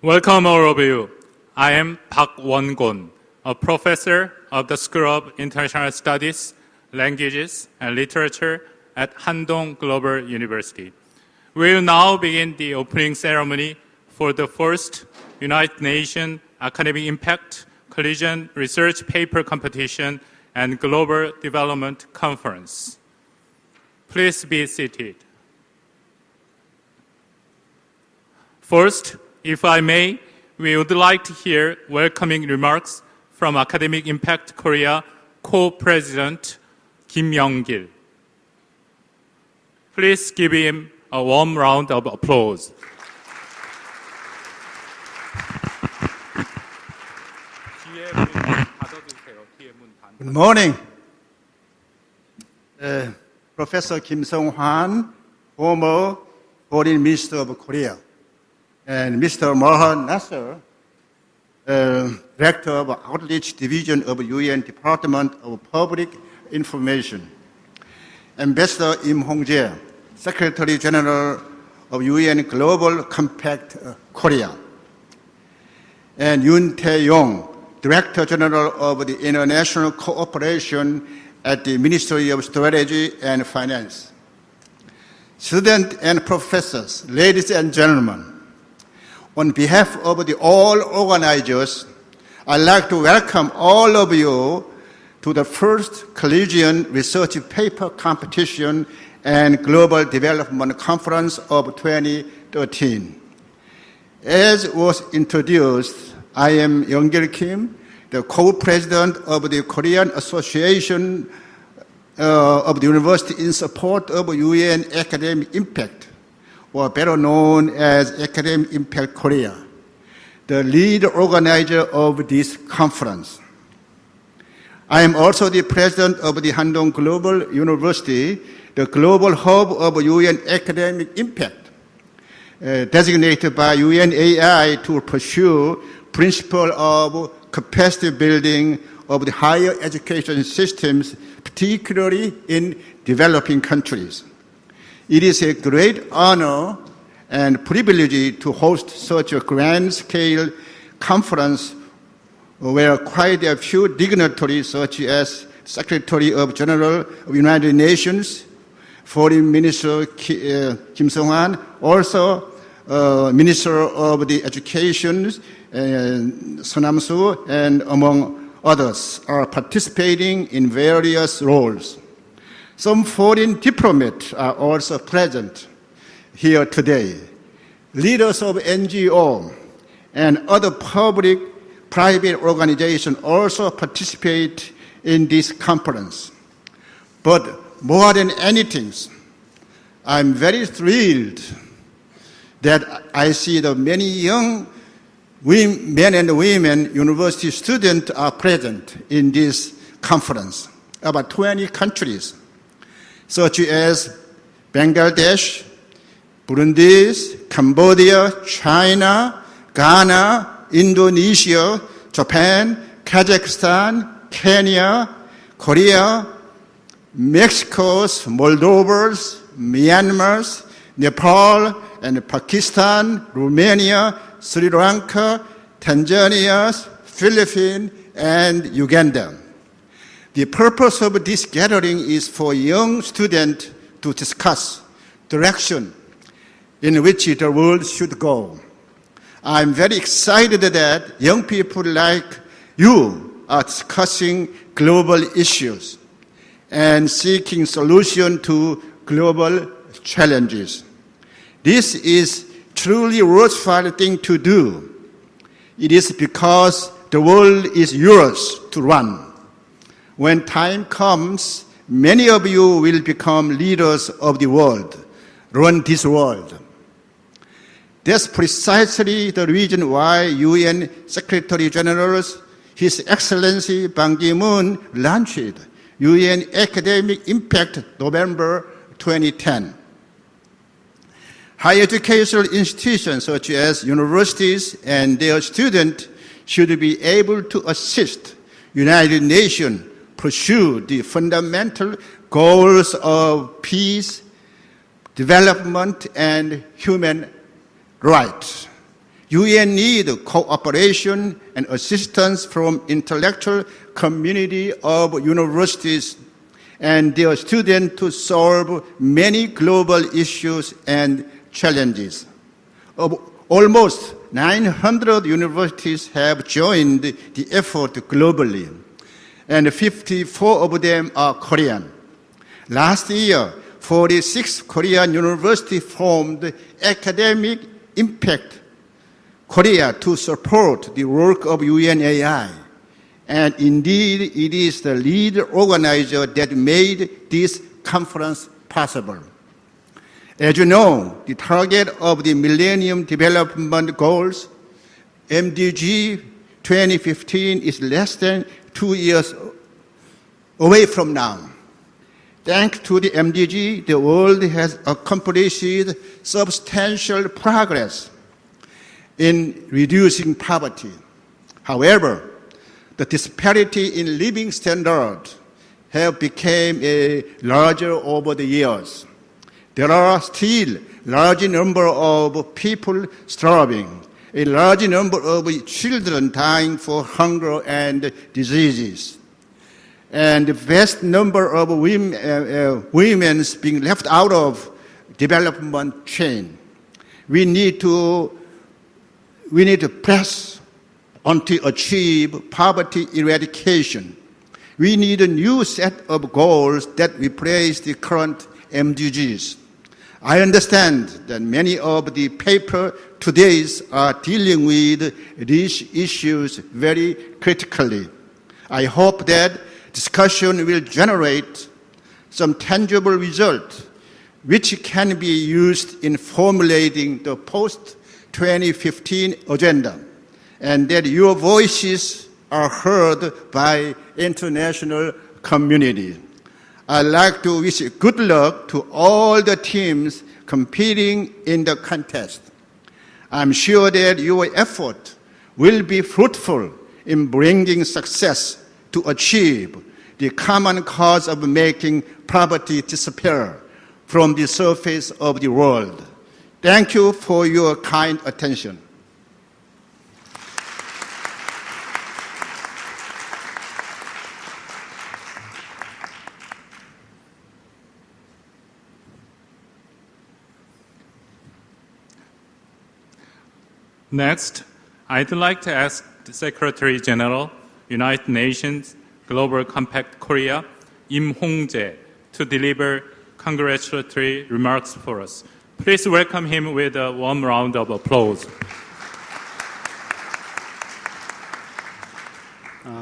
Welcome all of you. I am Part1-1, a professor of the School of International Studies, Languages and Literature at Handong Global University. We will now begin the opening ceremony for the first United Nations Academic Impact Collegian Research Paper Competition and Global Development Conference. Please be seated. First, if I may, we would like to hear welcoming remarks from Academic Impact Korea co-president Young-Gil. Please give him a warm round of applause. Good morning. Professor Hwan, former Foreign Minister of Korea, and Mr. Maher Nasser, Director of Outreach Division of UN Department of Public Information, Ambassador Im Hong-jae, Secretary General of UN Global Compact Korea, and Yoon Taeyong, Director General of the International Cooperation at the Ministry of Strategy and Finance. Students and professors, ladies and gentlemen, on behalf of all organizers, I'd like to welcome all of you to the first Collegian Research Paper Competition and Global Development Conference of 2013. As was introduced, I am Young-Gil Kim, the co-president of the Korean Association of the University in support of UN Academic Impact, or better known as Academic Impact Korea, the lead organizer of this conference. I am also the president of the Handong Global University, the global hub of UN Academic Impact, designated by UNAI to pursue principle of capacity building of the higher education systems, particularly in developing countries. It is a great honor and privilege to host such a grand-scale conference where quite a few dignitaries such as Secretary of General of United Nations, Foreign Minister Hwan, also Minister of the Education, Son Nam-soo, and among others are participating in various roles. Some foreign diplomats are also present here today. Leaders of NGO and other public-private organizations also participate in this conference. But more than anything, I'm very thrilled that I see the many young men and women university students are present in this conference, about 20 countries, such as Bangladesh, Burundi, Cambodia, China, Ghana, Indonesia, Japan, Kazakhstan, Kenya, Korea, Mexico, Moldova, Myanmar, Nepal, and Pakistan, Romania, Sri Lanka, Tanzania, Philippines, and Uganda. The purpose of this gathering is for young students to discuss direction in which the world should go. I'm very excited that young people like you are discussing global issues and seeking solutions to global challenges. This is truly a worthwhile thing to do. It is because the world is yours to run. When time comes, many of you will become leaders of the world, run this world. That's precisely the reason why UN Secretary General, His Excellency Ban Ki-moon, launched UN Academic Impact November 2010. Higher educational institutions such as universities and their students should be able to assist United Nations pursue the fundamental goals of peace, development, and human rights. UN needs cooperation and assistance from intellectual community of universities and their students to solve many global issues and challenges. Almost 900 universities have joined the effort globally, and 54 of them are Korean. Last year, 46 Korean universities formed Academic Impact Korea to support the work of UNAI. And indeed, it is the lead organizer that made this conference possible. As you know, the target of the Millennium Development Goals, MDG 2015, is less than 2 years away from now. Thanks to the MDG, the world has accomplished substantial progress in reducing poverty. However, the disparity in living standards have become larger over the years. There are still large number of people starving, a large number of children dying for hunger and diseases, and the vast number of women being left out of development chain. We need to press on to achieve poverty eradication. We need a new set of goals that replace the current MDGs. I understand that many of the papers today are dealing with these issues very critically. I hope that discussion will generate some tangible result which can be used in formulating the post-2015 agenda, and that your voices are heard by international community. I'd like to wish good luck to all the teams competing in the contest. I'm sure that your effort will be fruitful in bringing success to achieve the common cause of making poverty disappear from the surface of the world. Thank you for your kind attention. Next, I'd like to ask the Secretary General, United Nations Global Compact Korea, Im Hong-jae, to deliver congratulatory remarks for us. Please welcome him with a warm round of applause.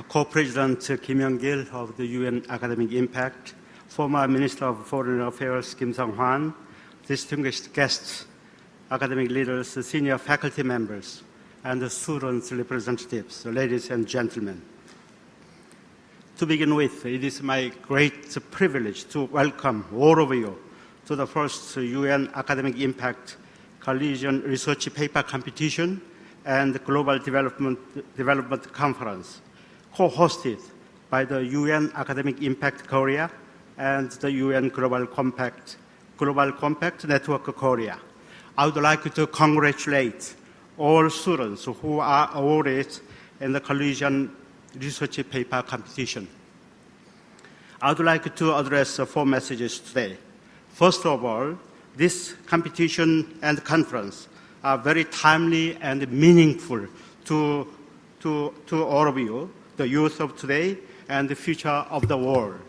Co-President Kim Young-Gil of the UN Academic Impact, former Minister of Foreign Affairs Kim Hwan, distinguished guests, academic leaders, senior faculty members, and the students' representatives, ladies and gentlemen. To begin with, it is my great privilege to welcome all of you to the first UN Academic Impact Collegian Research Paper Competition and Global Development Conference, co-hosted by the UN Academic Impact Korea and the UN Global Compact Network Korea. I would like to congratulate all students who are awarded in the Collegian Research Paper Competition. I would like to address 4 messages today. First of all, this competition and conference are very timely and meaningful to all of you, the youth of today and the future of the world.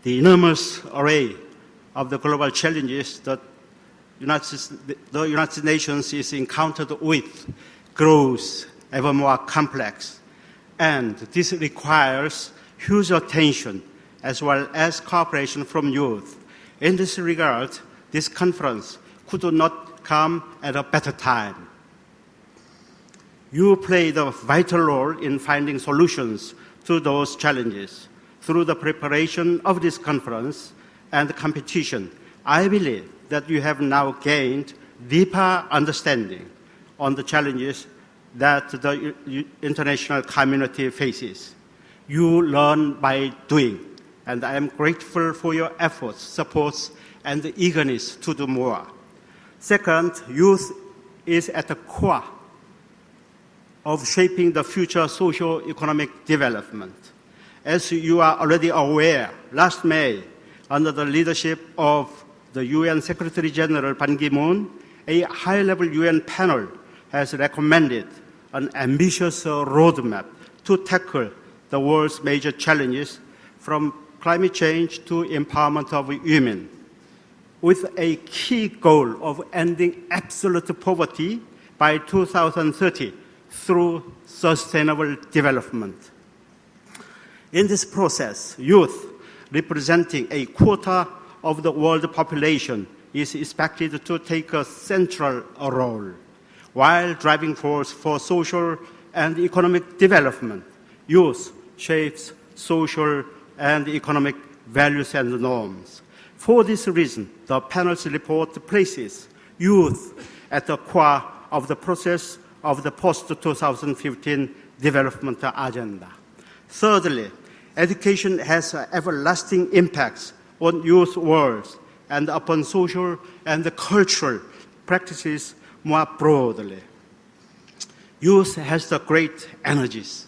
The enormous array of the global challenges that the United Nations is encountered with grows ever more complex, and this requires huge attention as well as cooperation from youth. In this regard, this conference could not come at a better time. You played a vital role in finding solutions to those challenges. Through the preparation of this conference and competition, I believe that you have now gained deeper understanding on the challenges that the international community faces. You learn by doing, and I am grateful for your efforts, supports, and the eagerness to do more. Second, youth is at the core of shaping the future socio-economic development. As you are already aware, last May, under the leadership of the UN Secretary General Ban Ki-moon, a high-level UN panel has recommended an ambitious roadmap to tackle the world's major challenges, from climate change to empowerment of women, with a key goal of ending absolute poverty by 2030 through sustainable development. In this process, youth, representing a quarter of the world population, is expected to take a central role. While driving force for social and economic development, youth shapes social and economic values and norms. For this reason, the panel's report places youth at the core of the process of the post-2015 development agenda. Thirdly, education has everlasting impacts on youth worlds and upon social and cultural practices more broadly. Youth has the great energies,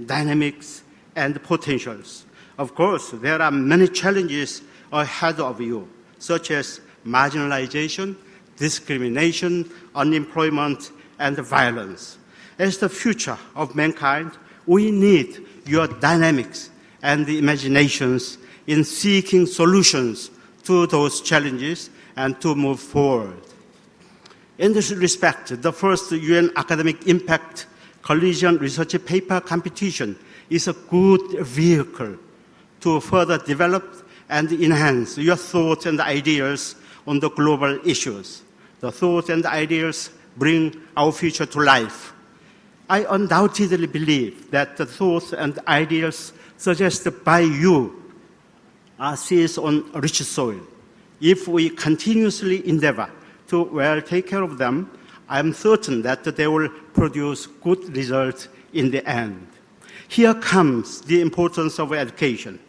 dynamics, and potentials. Of course, there are many challenges ahead of you, such as marginalization, discrimination, unemployment, and violence. As the future of mankind, we need your dynamics and imaginations in seeking solutions to those challenges and to move forward. In this respect, the first UN Academic Impact Collegian research paper competition is a good vehicle to further develop and enhance your thoughts and ideas on the global issues. The thoughts and ideas bring our future to life. I undoubtedly believe that the thoughts and ideas suggested by you are seeds on rich soil. If we continuously endeavor to well take care of them, I am certain that they will produce good results in the end. Here comes the importance of education.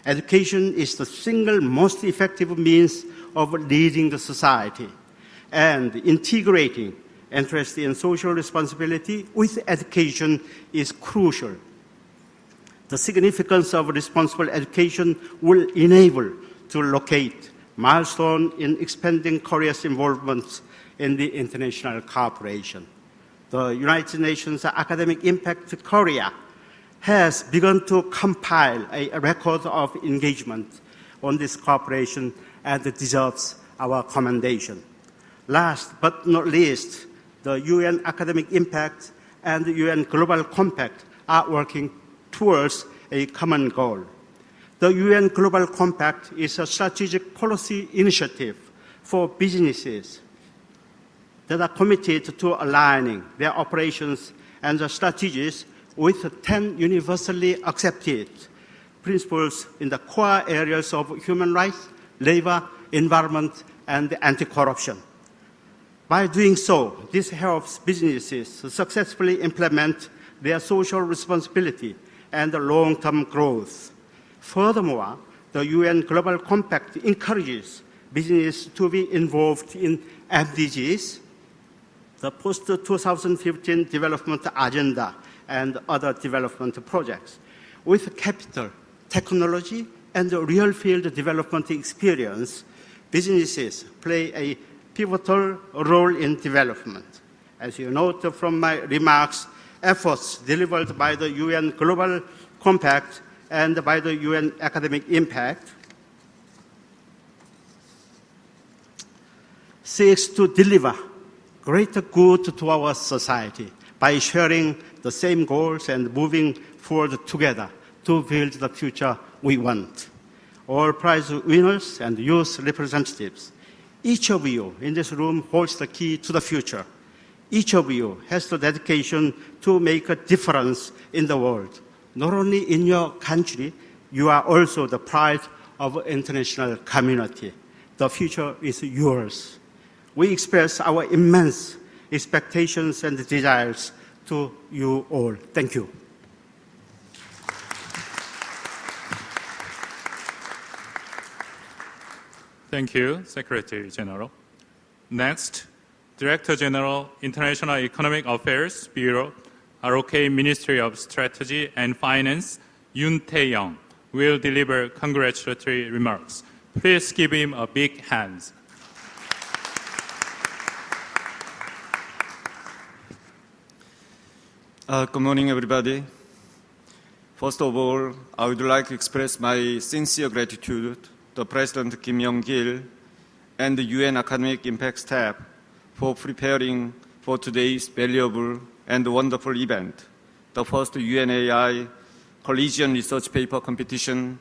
Education is the single most effective means of leading the society, and integrating interest in social responsibility with education is crucial. The significance of responsible education will enable to locate milestones in expanding Korea's involvement in the international cooperation. The United Nations Academic Impact Korea has begun to compile a record of engagement on this cooperation and deserves our commendation. Last but not least, the UN Academic Impact and the UN Global Compact are working towards a common goal. The UN Global Compact is a strategic policy initiative for businesses that are committed to aligning their operations and their strategies with 10 universally accepted principles in the core areas of human rights, labor, environment, and anti-corruption. By doing so, this helps businesses successfully implement their social responsibility and long-term growth. Furthermore, the UN Global Compact encourages business to be involved in MDGs, the post-2015 development agenda, and other development projects. With capital, technology, and real field development experience, businesses play a pivotal role in development. As you note from my remarks, efforts delivered by the UN Global Compact and by the UN Academic Impact seeks to deliver greater good to our society by sharing the same goals and moving forward together to build the future we want. All prize winners and youth representatives, each of you in this room holds the key to the future. Each of you has the dedication to make a difference in the world. Not only in your country, you are also the pride of the international community. The future is yours. We express our immense expectations and desires to you all. Thank you. Thank you, Secretary General. Next, Director General, International Economic Affairs Bureau, ROK Ministry of Strategy and Finance, Yoon Taeyong, will deliver congratulatory remarks. Please give him a big hand. Good morning, everybody. First of all, I would like to express my sincere gratitude to President Young-Gil and the UN Academic Impact staff for preparing for today's valuable and wonderful event, the first UNAI Collegian Research Paper Competition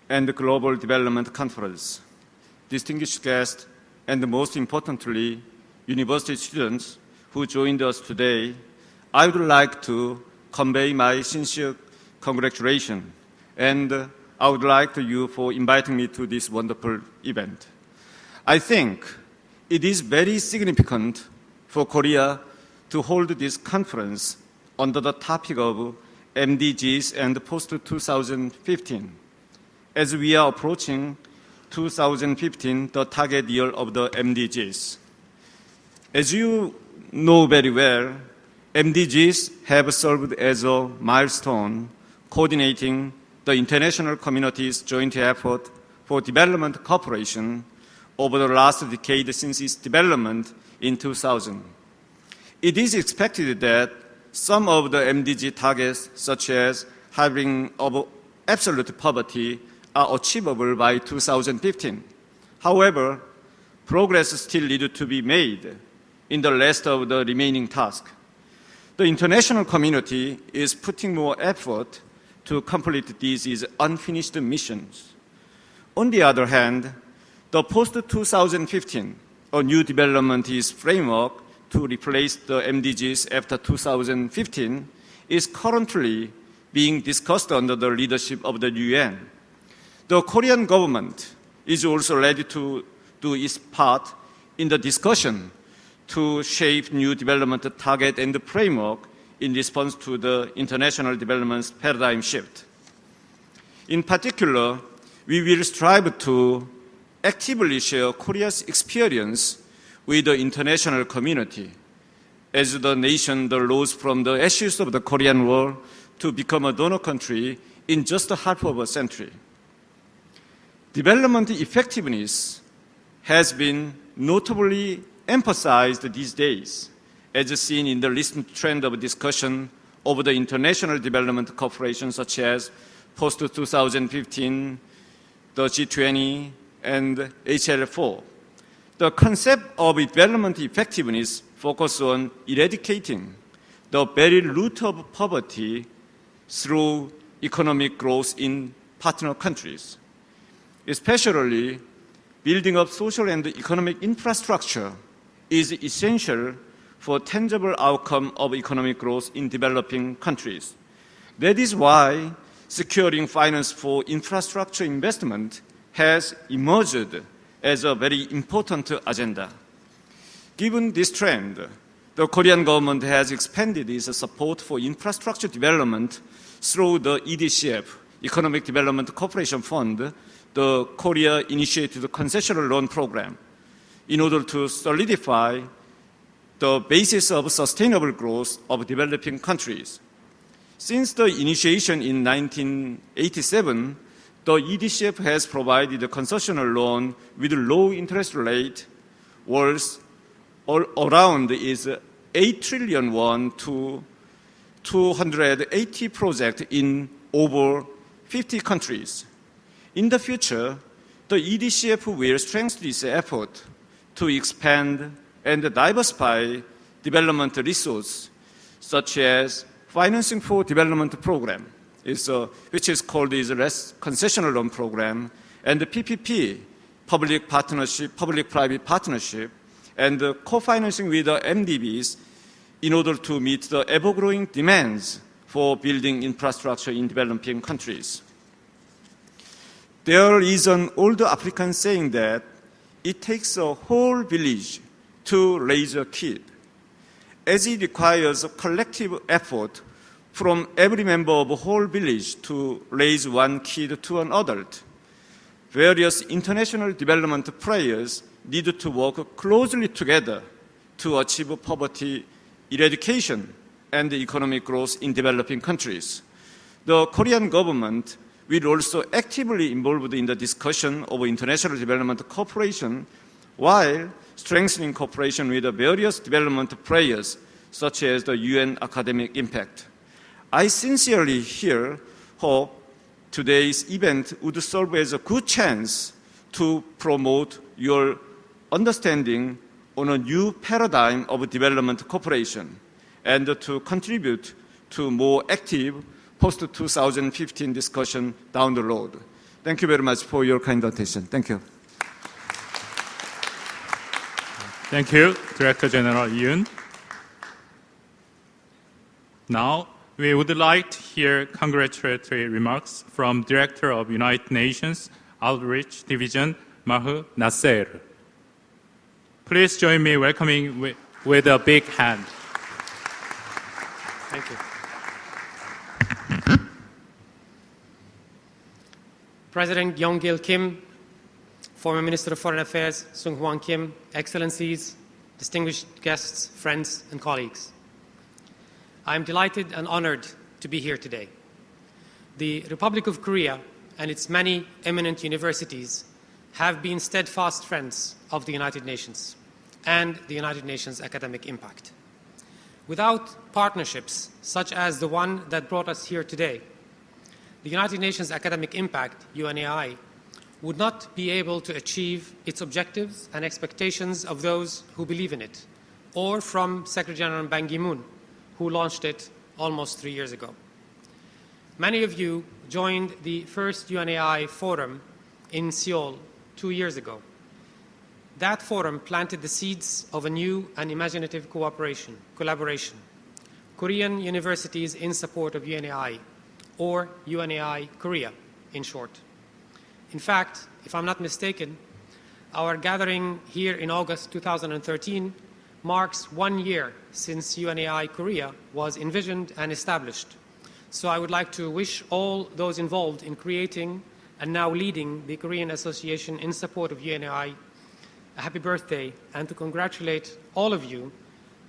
and Global Development Conference. Distinguished guests, and most importantly, university students who joined us today, I would like to convey my sincere congratulations, and I would like to you for inviting me to this wonderful event. I think it is very significant for Korea to hold this conference under the topic of MDGs and post-2015, as we are approaching 2015, the target year of the MDGs. As you know very well, MDGs have served as a milestone coordinating the international community's joint effort for development cooperation over the last decade since its development in 2000. It is expected that some of the MDG targets, such as halving of absolute poverty, are achievable by 2015. However, progress still needs to be made in the rest of the remaining tasks. The international community is putting more effort to complete these unfinished missions. On the other hand, the post-2015, a new development framework to replace the MDGs after 2015, is currently being discussed under the leadership of the UN. The Korean government is also ready to do its part in the discussion to shape new development target and framework in response to the international development paradigm shift. In particular, we will strive to actively share Korea's experience with the international community as the nation that rose from the ashes of the Korean War to become a donor country in just half of a century. Development effectiveness has been notably emphasized these days, as seen in the recent trend of discussion over the international development cooperation, such as post-2015, the G20, and HL4. The concept of development effectiveness focuses on eradicating the very root of poverty through economic growth in partner countries, especially building up social and economic infrastructure is essential for tangible outcome of economic growth in developing countries. That is why securing finance for infrastructure investment has emerged as a very important agenda. Given this trend, the Korean government has expanded its support for infrastructure development through the EDCF, Economic Development Cooperation Fund, the Korea-initiated concessional loan program, in order to solidify the basis of sustainable growth of developing countries. Since the initiation in 1987, the EDCF has provided a concessional loan with low interest rate worth around is 8 trillion won to 280 projects in over 50 countries. In the future, the EDCF will strengthen its effort to expand and diversify development resources, such as financing for development program, which is called the concessional loan program, and the PPP, public-private partnership, and co-financing with the MDGs in order to meet the ever-growing demands for building infrastructure in developing countries. There is an old African saying that it takes a whole village to raise a kid, as it requires a collective effort from every member of a whole village to raise one kid to an adult. Various international development players need to work closely together to achieve poverty eradication and economic growth in developing countries. The Korean government will also actively involved in the discussion of international development cooperation while strengthening cooperation with the various development players such as the UN academic impact. I sincerely hope today's event would serve as a good chance to promote your understanding on a new paradigm of development cooperation and to contribute to more active post-2015 discussion down the road. Thank you very much for your kind attention. Thank you. Thank you, Director General Yoon. Now, we would like to hear congratulatory remarks from Director of United Nations Outreach Division, Maher Nasser. Please join me welcoming with a big hand. Thank you. President Young-Gil Kim, former Minister of Foreign Affairs Jung-Hwa Kim, Excellencies, distinguished guests, friends, and colleagues. I am delighted and honored to be here today. The Republic of Korea and its many eminent universities have been steadfast friends of the United Nations and the United Nations academic impact. Without partnerships such as the one that brought us here today, the United Nations academic impact, UNAI, would not be able to achieve its objectives and expectations of those who believe in it, or from Secretary General Ban Ki-moon, who launched it almost 3 years ago. Many of you joined the first UNAI forum in Seoul 2 years ago. That forum planted the seeds of a new and imaginative collaboration, Korean Universities in Support of UNAI, or UNAI Korea in short. In fact, if I'm not mistaken, our gathering here in August 2013 marks 1 year since UNAI Korea was envisioned and established. So I would like to wish all those involved in creating and now leading the Korean Association in Support of UNAI a happy birthday and to congratulate all of you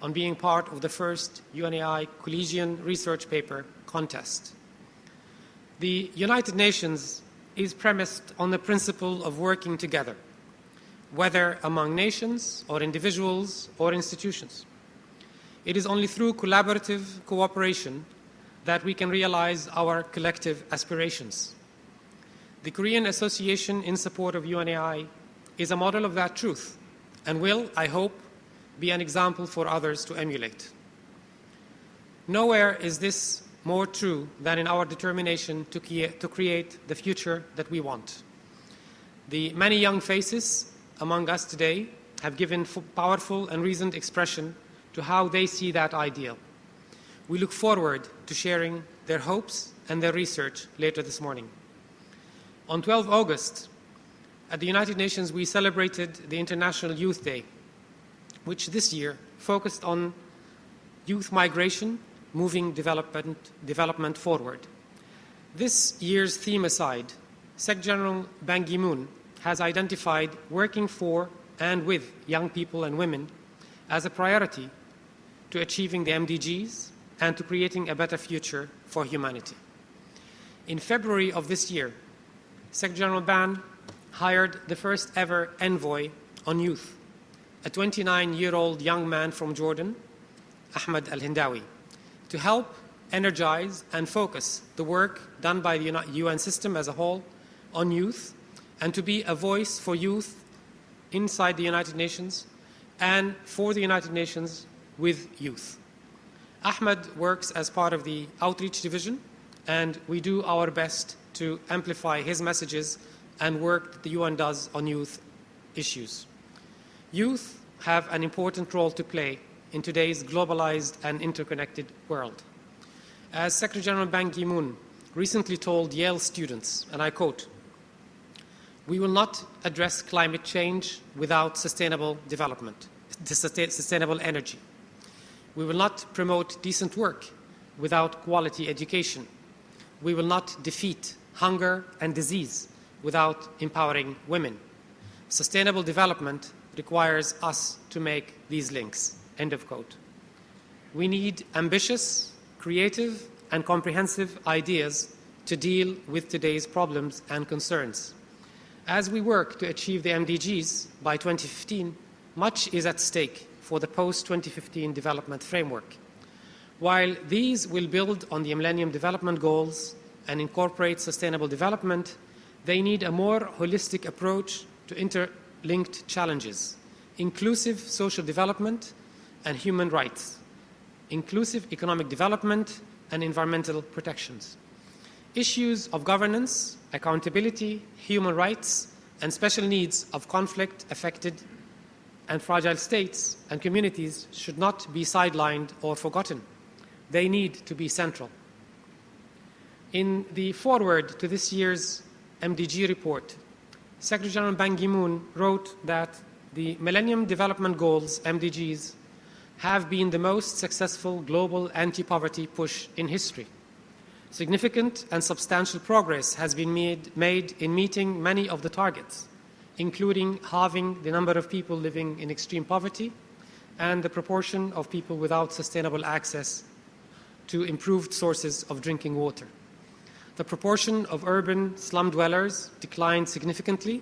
on being part of the first UNAI Collegian research paper contest. The United Nations is premised on the principle of working together, whether among nations or individuals or institutions. It is only through collaborative cooperation that we can realize our collective aspirations. The Korean Association in Support of UNAI is a model of that truth and will, I hope, be an example for others to emulate. Nowhere is this more true than in our determination to create the future that we want. The many young faces among us today have given powerful and reasoned expression to how they see that ideal. We look forward to sharing their hopes and their research later this morning. On 12 August, at the United Nations, we celebrated the International Youth Day, which this year focused on youth migration, moving development forward. This year's theme aside, Secretary General Ban Ki-moon has identified working for and with young people and women as a priority to achieving the MDGs and to creating a better future for humanity. In February of this year, Secretary General Ban hired the first ever envoy on youth, a 29-year-old young man from Jordan, Ahmed Al-Hindawi, to help energize and focus the work done by the UN system as a whole on youth and to be a voice for youth inside the United Nations and for the United Nations with youth. Ahmed works as part of the Outreach Division, and we do our best to amplify his messages and work that the UN does on youth issues. Youth have an important role to play in today's globalized and interconnected world. As Secretary General Ban Ki-moon recently told Yale students, and I quote, "We will not address climate change without sustainable development, sustainable energy. We will not promote decent work without quality education. We will not defeat hunger and disease without empowering women. Sustainable development requires us to make these links." End of quote. We need ambitious, creative, and comprehensive ideas to deal with today's problems and concerns. As we work to achieve the MDGs by 2015, much is at stake for the post-2015 development framework. While these will build on the Millennium Development Goals and incorporate sustainable development, they need a more holistic approach to interlinked challenges, inclusive social development and human rights, inclusive economic development and environmental protections. Issues of governance, accountability, human rights, and special needs of conflict-affected and fragile states and communities should not be sidelined or forgotten. They need to be central. In the foreword to this year's MDG report, Secretary General Ban Ki-moon wrote that the Millennium Development Goals, MDGs, have been the most successful global anti-poverty push in history. Significant and substantial progress has been made in meeting many of the targets, including halving the number of people living in extreme poverty and the proportion of people without sustainable access to improved sources of drinking water. The proportion of urban slum dwellers declined significantly.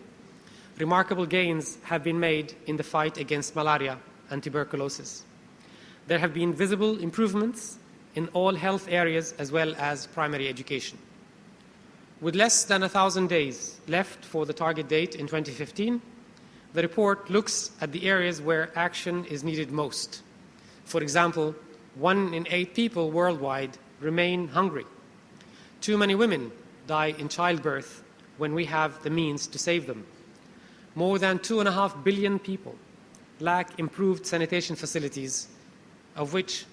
Remarkable gains have been made in the fight against malaria and tuberculosis. There have been visible improvements in all health areas as well as primary education. With less than 1,000 days left for the target date in 2015, the report looks at the areas where action is needed most. For example, 1 in 8 people worldwide remain hungry. Too many women die in childbirth when we have the means to save them. More than 2.5 billion people lack improved sanitation facilities, of which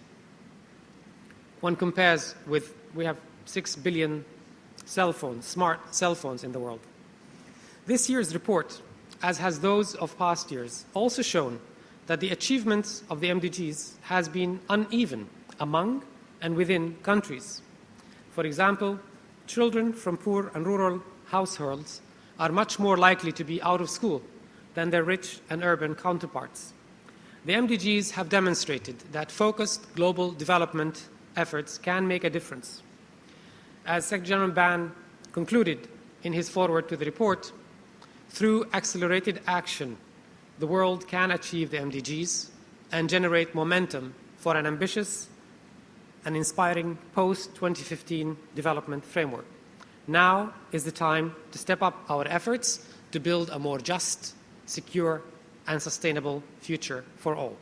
one compares with, we have 6 billion cell phones, smart cell phones in the world. This year's report, as has those of past years, also shown that the achievements of the MDGs has been uneven among and within countries. For example, children from poor and rural households are much more likely to be out of school than their rich and urban counterparts. The MDGs have demonstrated that focused global development efforts can make a difference. As Secretary General Ban concluded in his foreword to the report, through accelerated action, the world can achieve the MDGs and generate momentum for an ambitious and inspiring post-2015 development framework. Now is the time to step up our efforts to build a more just, secure, and sustainable future for all.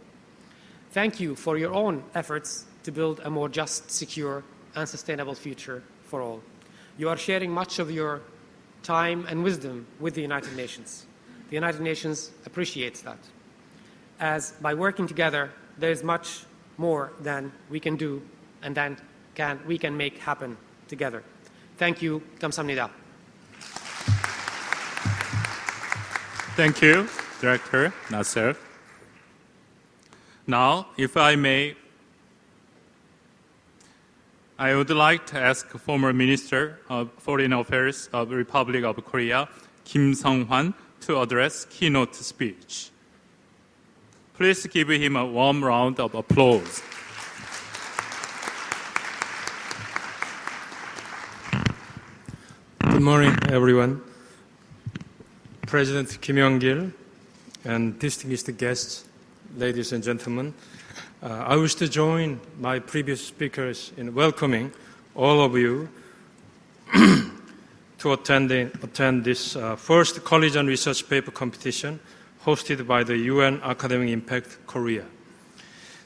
Thank you for your own efforts to build a more just, secure, and sustainable future for all. You are sharing much of your time and wisdom with the United Nations. The United Nations appreciates that. As by working together, there is much more than we can do and than we can make happen together. Thank you. 감사합니다. Thank you, Director Nasser. Now, if I may, I would like to ask former Minister of Foreign Affairs of the Republic of Korea, Hwan, to address keynote speech. Please give him a warm round of applause. Good morning, everyone. President Young-Gil and distinguished guests, ladies and gentlemen, I wish to join my previous speakers in welcoming all of you to attend this first Collegian research paper competition hosted by the UN Academic Impact Korea.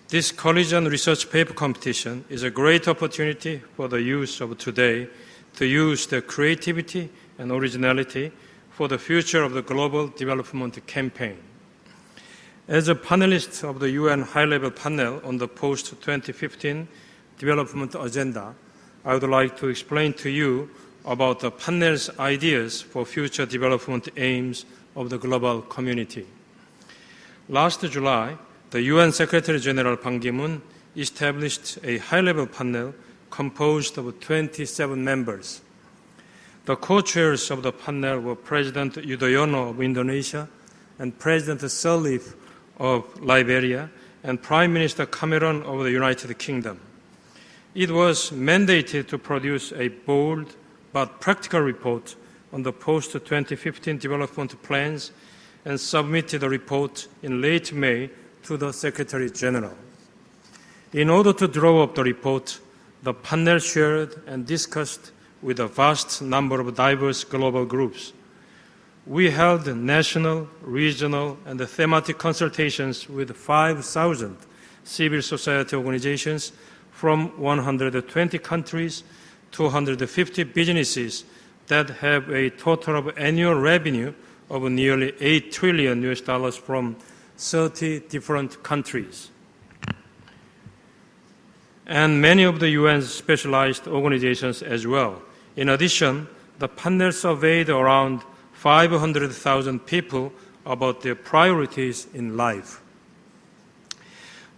This Collegian research paper competition is a great opportunity for the youth of today to use their creativity and originality for the future of the global development campaign. As a panelist of the UN high-level panel on the post-2015 development agenda, I would like to explain to you about the panel's ideas for future development aims of the global community. Last July, the UN Secretary General Ban Ki-moon established a high-level panel composed of 27 members. The co-chairs of the panel were President Yudhoyono of Indonesia and President Sirleaf of Liberia and Prime Minister Cameron of the United Kingdom. It was mandated to produce a bold but practical report on the post-2015 development plans and submitted the report in late May to the Secretary General. In order to draw up the report, the panel shared and discussed with a vast number of diverse global groups. We held national, regional, and thematic consultations with 5,000 civil society organizations from 120 countries, 250 businesses that have a total of annual revenue of nearly $8 trillion from 30 different countries. And many of the UN's specialized organizations as well. In addition, the panel surveyed around 500,000 people about their priorities in life.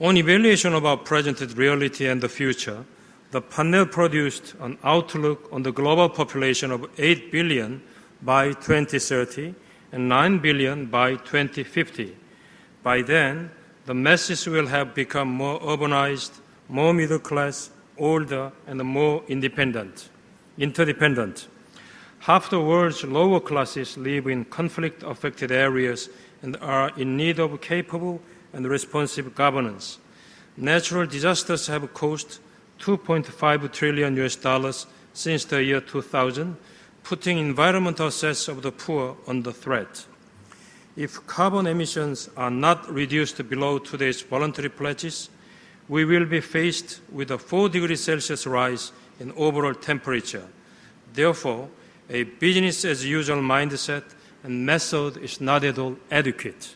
On evaluation of our present reality and the future, the panel produced an outlook on the global population of 8 billion by 2030 and 9 billion by 2050. By then, the masses will have become more urbanized, more middle class, older, and more interdependent. Half the world's lower classes live in conflict-affected areas and are in need of capable and responsive governance. Natural disasters have cost $2.5 trillion since the year 2000, putting environmental assets of the poor under threat. If carbon emissions are not reduced below today's voluntary pledges, we will be faced with a 4 degrees Celsius rise in overall temperature. Therefore, a business-as-usual mindset and method is not at all adequate.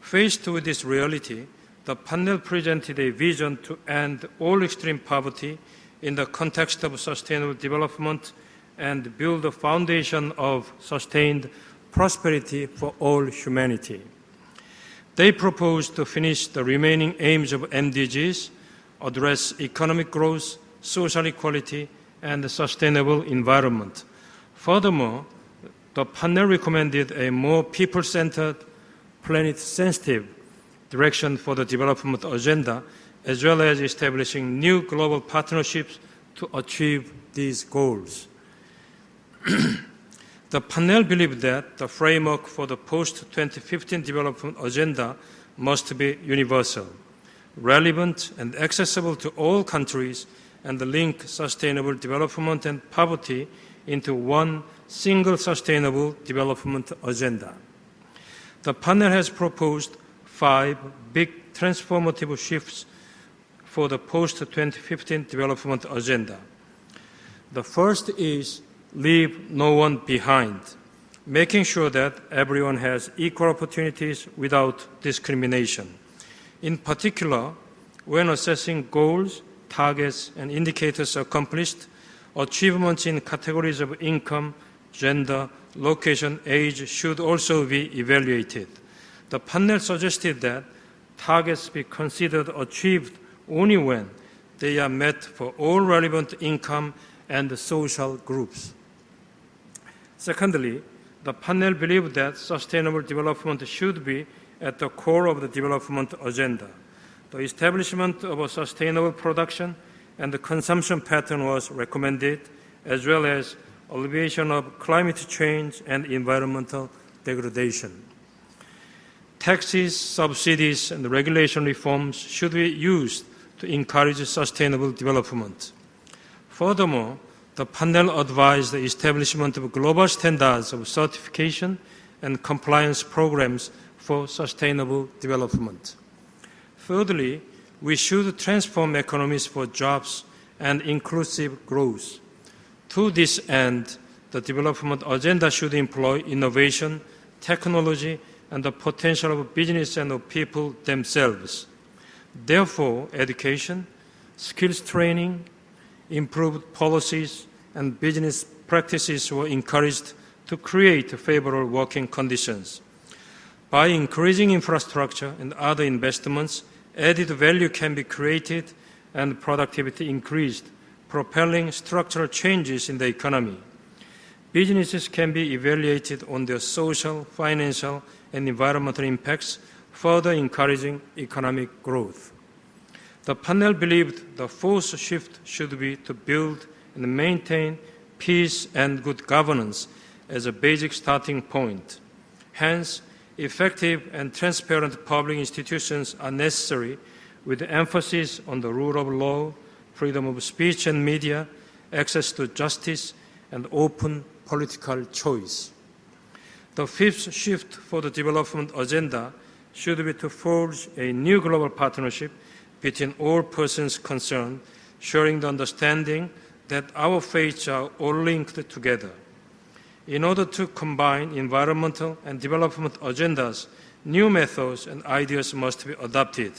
Faced with this reality, the panel presented a vision to end all extreme poverty in the context of sustainable development and build a foundation of sustained prosperity for all humanity. They proposed to finish the remaining aims of MDGs, address economic growth, social equality, and sustainable environment. Furthermore, the panel recommended a more people-centered, planet-sensitive direction for the development agenda, as well as establishing new global partnerships to achieve these goals. The panel believed that the framework for the post-2015 development agenda must be universal, relevant, and accessible to all countries, and link sustainable development and poverty into one single sustainable development agenda. The panel has proposed 5 big transformative shifts for the post-2015 development agenda. The first is leave no one behind, making sure that everyone has equal opportunities without discrimination. In particular, when assessing goals, targets, and indicators accomplished, achievements in categories of income, gender, location, age should also be evaluated. The panel suggested that targets be considered achieved only when they are met for all relevant income and social groups. Secondly, the panel believed that sustainable development should be at the core of the development agenda. The establishment of a sustainable production and the consumption pattern was recommended, as well as alleviation of climate change and environmental degradation. Taxes, subsidies, and regulation reforms should be used to encourage sustainable development. Furthermore, the panel advised the establishment of global standards of certification and compliance programs for sustainable development. Thirdly, we should transform economies for jobs and inclusive growth. To this end, the development agenda should employ innovation, technology, and the potential of business and of people themselves. Therefore, education, skills training, improved policies, and business practices were encouraged to create favorable working conditions. By increasing infrastructure and other investments, added value can be created and productivity increased, propelling structural changes in the economy. Businesses can be evaluated on their social, financial, and environmental impacts further encouraging economic growth. The panel believed the fourth shift should be to build and maintain peace and good governance as a basic starting point. Hence, effective and transparent public institutions are necessary with emphasis on the rule of law, freedom of speech and media, access to justice, and open political choice. The fifth shift for the development agenda should be to forge a new global partnership between all persons concerned, sharing the understanding that our fates are all linked together. In order to combine environmental and development agendas, new methods and ideas must be adopted.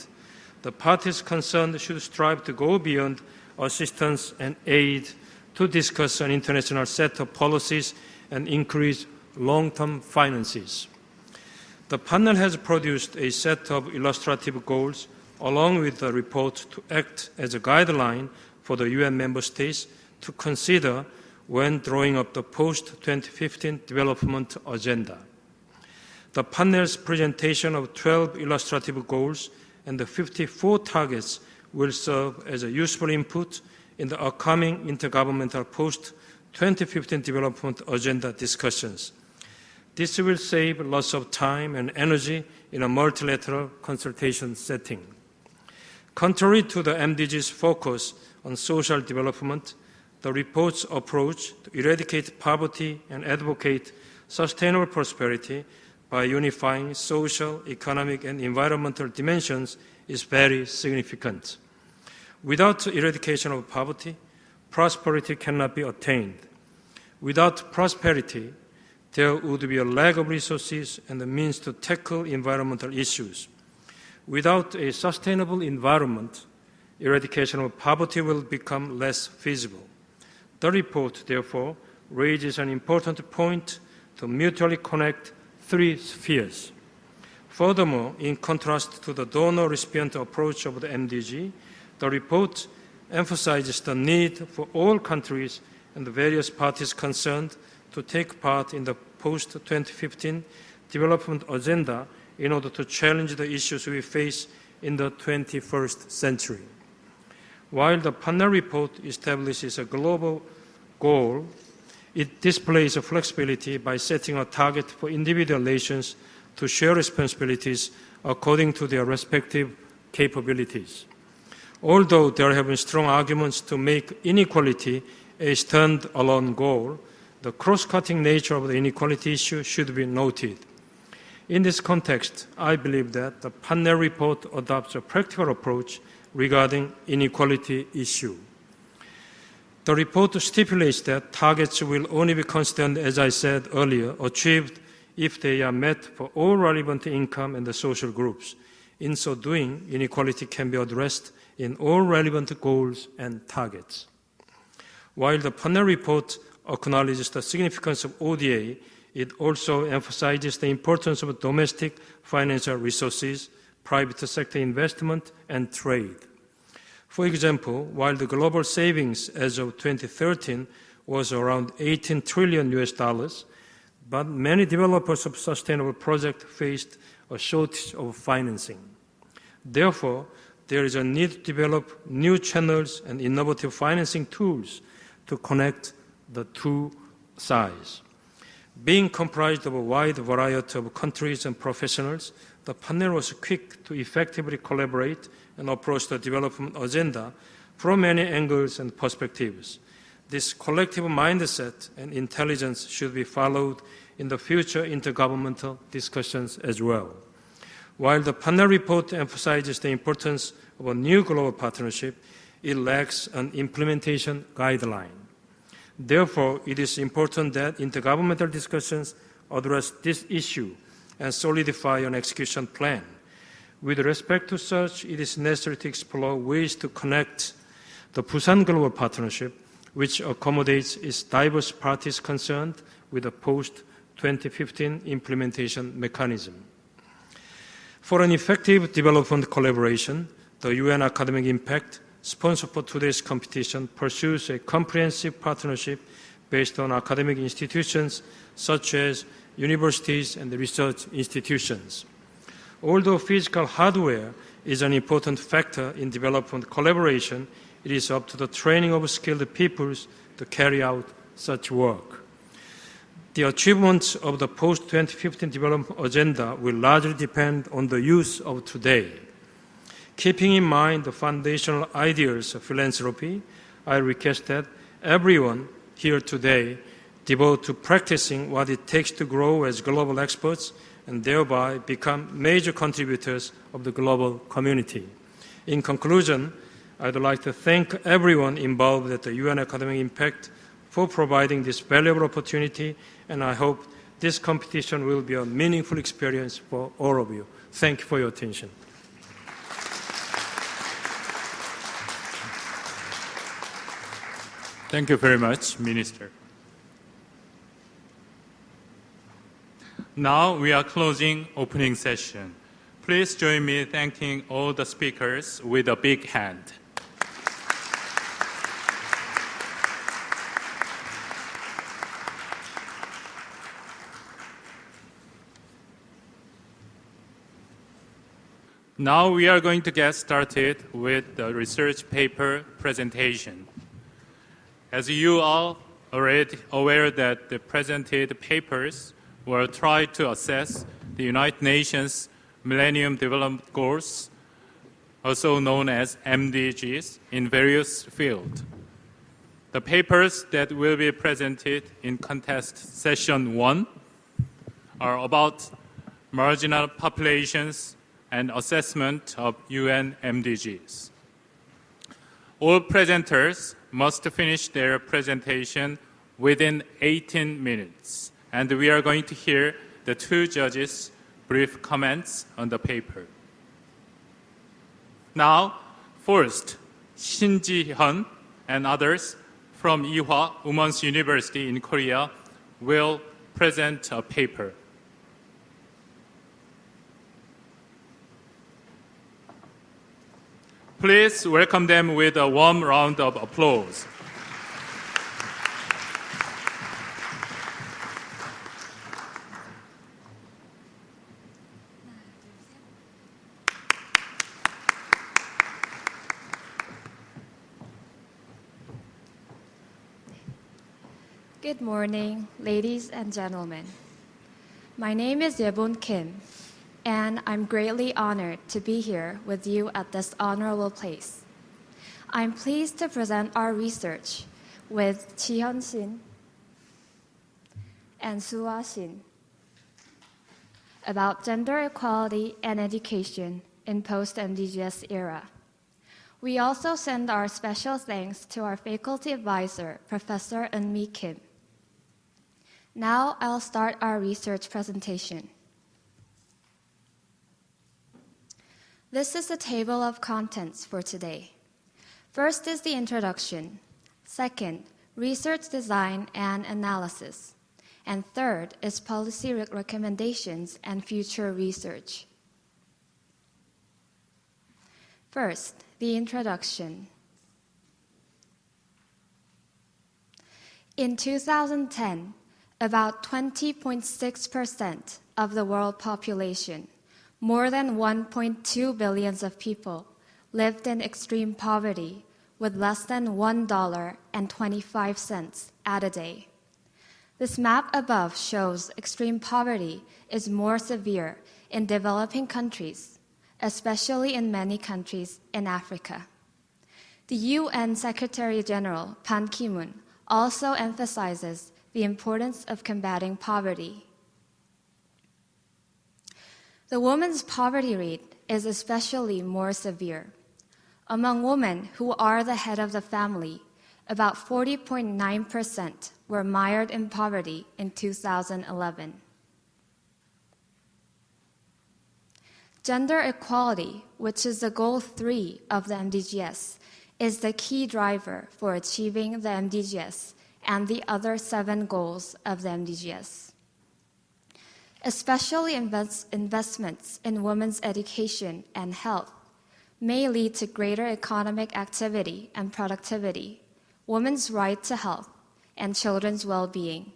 The parties concerned should strive to go beyond assistance and aid to discuss an international set of policies and increase long-term finances. The panel has produced a set of illustrative goals along with the report to act as a guideline for the UN member states to consider when drawing up the post-2015 development agenda. The panel's presentation of 12 illustrative goals and the 54 targets will serve as a useful input in the upcoming intergovernmental post-2015 development agenda discussions. This will save lots of time and energy in a multilateral consultation setting. Contrary to the MDGs' focus on social development, the report's approach to eradicate poverty and advocate sustainable prosperity by unifying social, economic, and environmental dimensions is very significant. Without eradication of poverty, prosperity cannot be attained. Without prosperity, there would be a lack of resources and the means to tackle environmental issues. Without a sustainable environment, eradication of poverty will become less feasible. The report, therefore, raises an important point to mutually connect three spheres. Furthermore, in contrast to the donor-recipient approach of the MDG, the report emphasizes the need for all countries and the various parties concerned to take part in the post-2015 development agenda in order to challenge the issues we face in the 21st century. While the panel report establishes a global goal, it displays a flexibility by setting a target for individual nations to share responsibilities according to their respective capabilities. Although there have been strong arguments to make inequality a stand-alone goal, the cross-cutting nature of the inequality issue should be noted. In this context, I believe that the panel report adopts a practical approach regarding inequality issue. The report stipulates that targets will only be considered, as I said earlier, achieved if they are met for all relevant income and the social groups. In so doing, inequality can be addressed in all relevant goals and targets. While the panel report acknowledges the significance of ODA, it also emphasizes the importance of domestic financial resources, private sector investment, and trade. For example, while the global savings as of 2013 was around $18 trillion, but many developers of sustainable projects faced a shortage of financing. Therefore, there is a need to develop new channels and innovative financing tools to connect the two sides. Being comprised of a wide variety of countries and professionals, the panel was quick to effectively collaborate and approach the development agenda from many angles and perspectives. This collective mindset and intelligence should be followed in the future intergovernmental discussions as well. While the panel report emphasizes the importance of a new global partnership, it lacks an implementation guideline. Therefore, it is important that intergovernmental discussions address this issue and solidify an execution plan. With respect to such, it is necessary to explore ways to connect the Busan Global Partnership, which accommodates its diverse parties concerned, with a post-2015 implementation mechanism. For an effective development collaboration, the UN Academic Impact, sponsor for today's competition, pursues a comprehensive partnership based on academic institutions such as universities and research institutions. Although physical hardware is an important factor in development collaboration, it is up to the training of skilled peoples to carry out such work. The achievements of the post-2015 development agenda will largely depend on the youth of today. Keeping in mind the foundational ideals of philanthropy, I request that everyone here today devote to practicing what it takes to grow as global experts and thereby become major contributors of the global community. In conclusion, I'd like to thank everyone involved at the UN Academic Impact for providing this valuable opportunity, and I hope this competition will be a meaningful experience for all of you. Thank you for your attention. Thank you very much, Minister. Now we are closing opening session. Please join me in thanking all the speakers with a big hand. Now we are going to get started with the research paper presentation. As you all already aware that the presented papers will try to assess the United Nations Millennium Development Goals, also known as MDGs, in various fields. The papers that will be presented in contest session 1 are about marginal populations and assessment of UN MDGs. All presenters must finish their presentation within 18 minutes, and we are going to hear the two judges' brief comments on the paper. Now, first, Shin Ji-hyun and others from Ewha Women's University in Korea will present a paper. Please welcome them with a warm round of applause. Good morning, ladies and gentlemen. My name is Yebon Kim, and I'm greatly honored to be here with you at this honorable place. I'm pleased to present our research with Ji-hyun Shin and Soo-ah Shin about gender equality and education in post-MDGs era. We also send our special thanks to our faculty advisor, Professor Eun-mi Kim. Now I'll start our research presentation. This is the table of contents for today. First is the introduction. Second, research design and analysis. And third is policy recommendations and future research. First, the introduction. In 2010, about 20.6% of the world population, more than 1.2 billion of people, lived in extreme poverty with less than $1.25 at a day. This map above shows extreme poverty is more severe in developing countries, especially in many countries in Africa. The UN Secretary General Ban Ki-moon also emphasizes the importance of combating poverty. The women's poverty rate is especially more severe. Among women who are the head of the family, about 40.9% were mired in poverty in 2011. Gender equality, which is the goal 3 of the MDGs, is the key driver for achieving the MDGs and the other 7 goals of the MDGs. Especially investments in women's education and health may lead to greater economic activity and productivity, women's right to health, and children's well-being.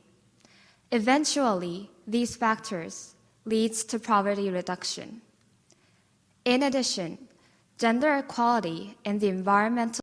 Eventually, these factors leads to poverty reduction. In addition, gender equality in the environmental